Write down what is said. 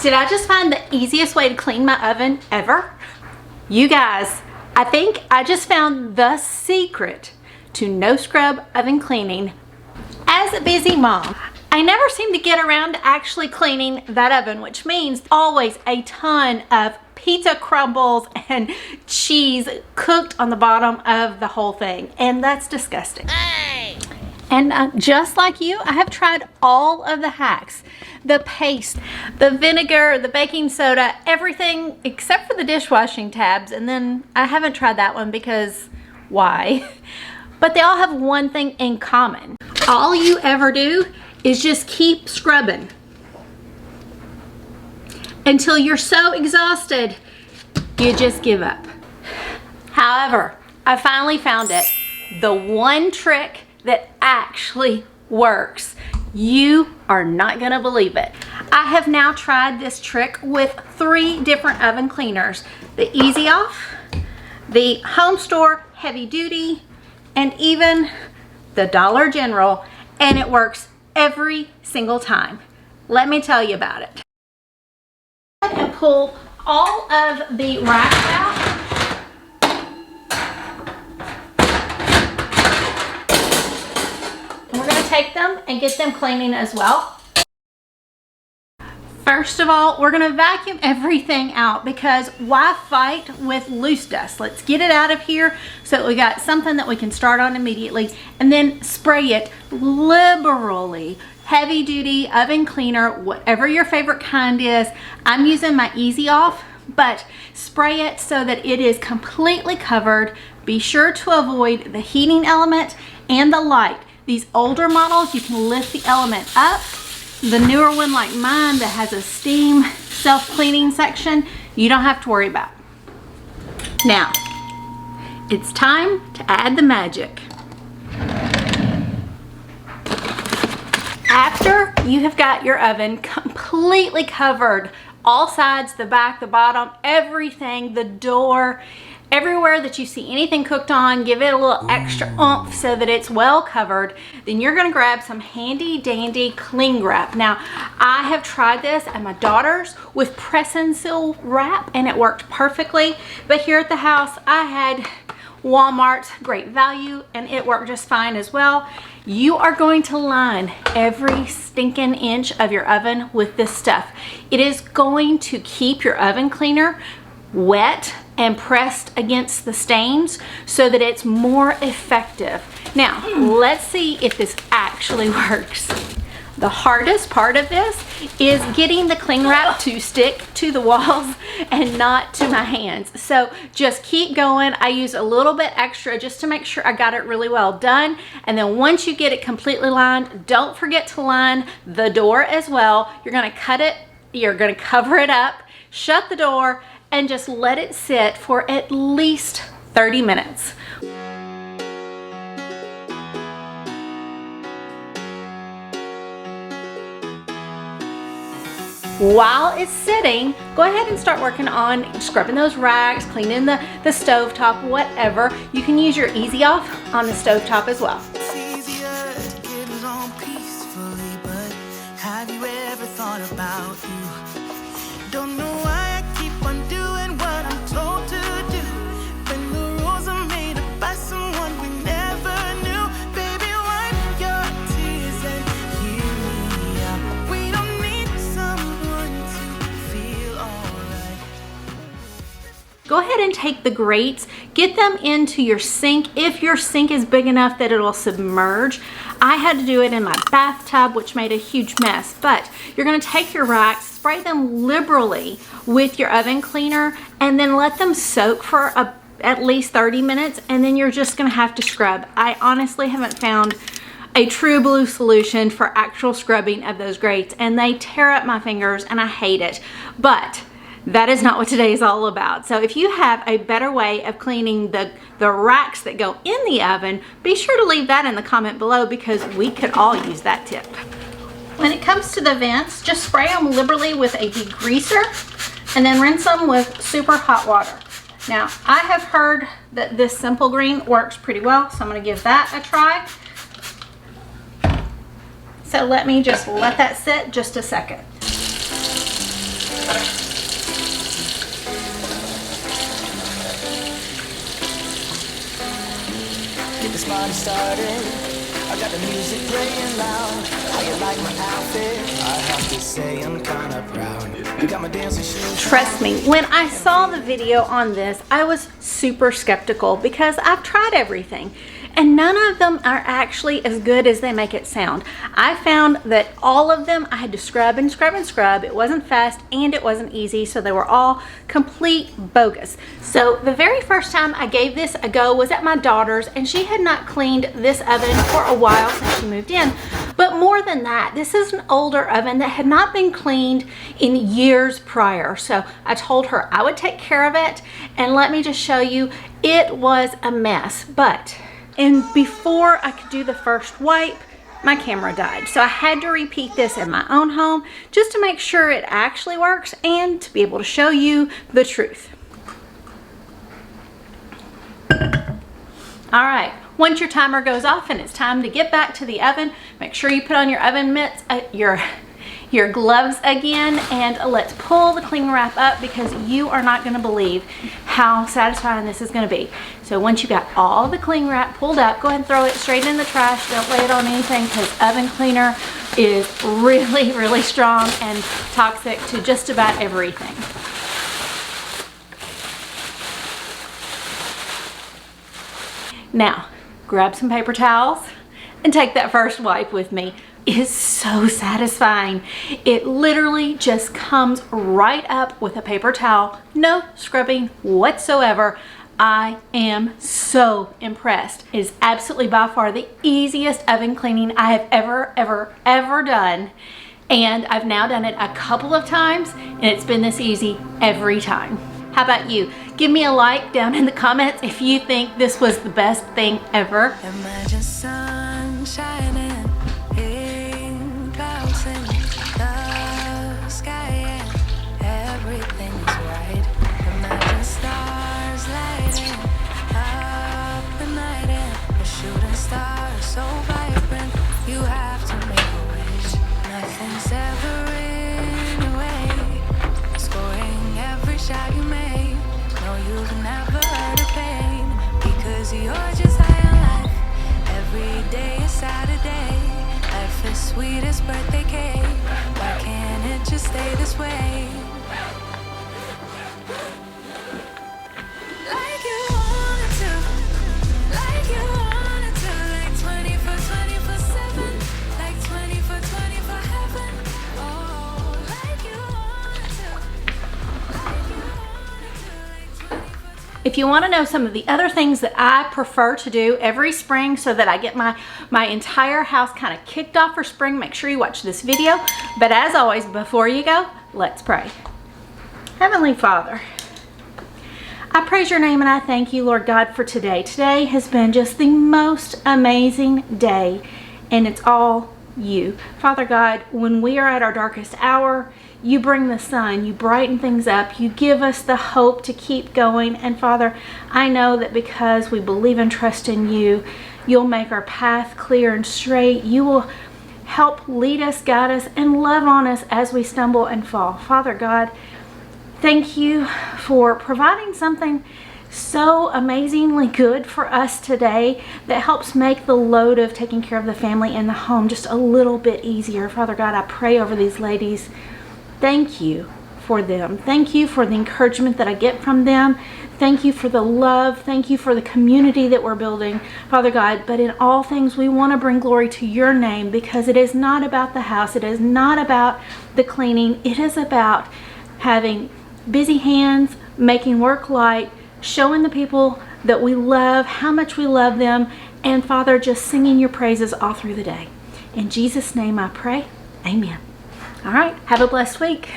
Did I just find the easiest way to clean my oven ever? You guys, I think I just found the secret to no scrub oven cleaning. As a busy mom, I never seem to get around to actually cleaning that oven, which means always a ton of pizza crumbles and cheese cooked on the bottom of the whole thing, and that's disgusting. Hey. And just like you, I have tried all of the hacks. The paste, the vinegar, the baking soda, everything except for the dishwashing tabs, and then I haven't tried that one because why? But they all have one thing in common. All you ever do is just keep scrubbing until you're so exhausted you just give up. However, I finally found it. The one trick that actually works. You are not gonna believe it. I have now tried this trick with 3 different oven cleaners. The Easy Off, the Home Store Heavy Duty, and even the Dollar General, and it works every single time. Let me tell you about it. And pull all of the racks out. And we're going to take them and get them cleaning as well. First of all, we're going to vacuum everything out because why fight with loose dust? Let's get it out of here so that we got something that we can start on immediately, and then spray it liberally. Heavy duty oven cleaner, whatever your favorite kind is. I'm using my Easy Off, but spray it so that it is completely covered. Be sure to avoid the heating element and the light. These older models, you can lift the element up. The newer one like mine that has a steam self-cleaning section, you don't have to worry about. Now, it's time to add the magic. After you have got your oven completely covered, all sides, the back, the bottom, everything, the door, everywhere that you see anything cooked on, give it a little extra oomph so that it's well covered. Then you're gonna grab some handy dandy cling wrap. Now, I have tried this at my daughter's with press and seal wrap and it worked perfectly. But here at the house, I had Walmart's Great Value and it worked just fine as well. You are going to line every stinking inch of your oven with this stuff. It is going to keep your oven cleaner wet and pressed against the stains so that it's more effective. Now, let's see if this actually works. The hardest part of this is getting the cling wrap to stick to the walls and not to my hands. So just keep going. I use a little bit extra just to make sure I got it really well done. And then once you get it completely lined, don't forget to line the door as well. You're gonna cut it, you're gonna cover it up, shut the door, and just let it sit for at least 30 minutes. While it's sitting, go ahead and start working on scrubbing those racks, cleaning the stovetop, whatever. You can use your Easy Off on the stovetop as well. It's easier to get along peacefully, but have you ever thought about you? Don't know why I keep on doing what I'm told to do when the rules are made up by someone we never knew. Baby, wipe your tears and hear me out. We don't need someone to feel alright. Go ahead and take the grates, get them into your sink if your sink is big enough that it'll submerge. I had to do it in my bathtub, which made a huge mess, but you're gonna take your racks, spray them liberally with your oven cleaner, and then let them soak for at least 30 minutes, and then you're just gonna have to scrub. I honestly haven't found a true blue solution for actual scrubbing of those grates, and they tear up my fingers and I hate it. But that is not what today is all about. So if you have a better way of cleaning the racks that go in the oven, be sure to leave that in the comment below because we could all use that tip. When it comes to the vents, just spray them liberally with a degreaser and then rinse them with super hot water. Now, I have heard that this simple green works pretty well, so I'm gonna give that a try. So let me just let that sit just a second. Get this party started. I got the music playing loud. How you like my outfit? I have to say I'm kinda proud. You got my dancing shoes. Trust me, when I saw the video on this, I was super skeptical because I've tried everything and none of them are actually as good as they make it sound. I found that all of them I had to scrub and scrub and scrub. It wasn't fast and it wasn't easy, so they were all complete bogus. So the very first time I gave this a go was at my daughter's, and she had not cleaned this oven for a while since she moved in. But more than that, this is an older oven that had not been cleaned in years prior. So I told her I would take care of it, and let me just show you, it was a mess. And before I could do the first wipe, my camera died. So I had to repeat this in my own home just to make sure it actually works and to be able to show you the truth. All right, once your timer goes off and it's time to get back to the oven, make sure you put on your oven mitts, your gloves again, and let's pull the cling wrap up because you are not going to believe how satisfying this is going to be. So once you got all the cling wrap pulled up, go ahead and throw it straight in the trash. Don't lay it on anything because oven cleaner is really, really strong and toxic to just about everything. Now, grab some paper towels and take that first wipe with me. It is so satisfying. It literally just comes right up with a paper towel. No scrubbing whatsoever. I am so impressed. It is absolutely by far the easiest oven cleaning I have ever done. And I've now done it a couple of times and it's been this easy every time. How about you? Give me a like down in the comments if you think this was the best thing ever. Imagine sun shining in clouds in the sky and everything is right. Imagine stars lighting up the night and a shooting star so vibrant. You have to make a wish. Nothing's ever in your way. Scoring every shot you make. No, you've never heard of pain because you're just high on life. Every day is Saturday. Life is sweet as birthday cake. Why can't it just stay this way? Like you wanted to, like you wanted to, like 24/7, like 24/24 heaven. Oh, like you wanted to, like you wanted to, like 24/24. If you want to know some of the other things that I prefer to do every spring so that I get my entire house kind of kicked off for spring, make sure you watch this video. But as always, before you go, let's pray. Heavenly Father, I praise your name and I thank you, Lord God, for today. Today has been just the most amazing day, and it's all you. Father God, when we are at our darkest hour, you bring the sun, you brighten things up, you give us the hope to keep going. And Father, I know that because we believe and trust in you, you'll make our path clear and straight. You will help lead us, guide us, and love on us as we stumble and fall. Father God, thank you for providing something so amazingly good for us today that helps make the load of taking care of the family in the home just a little bit easier. Father God, I pray over these ladies. Thank you for them. Thank you for the encouragement that I get from them. Thank you for the love. Thank you for the community that we're building, Father God. But in all things, we want to bring glory to your name because it is not about the house. It is not about the cleaning. It is about having busy hands, making work light, showing the people that we love, how much we love them, and Father, just singing your praises all through the day. In Jesus' name I pray, amen. All right, have a blessed week.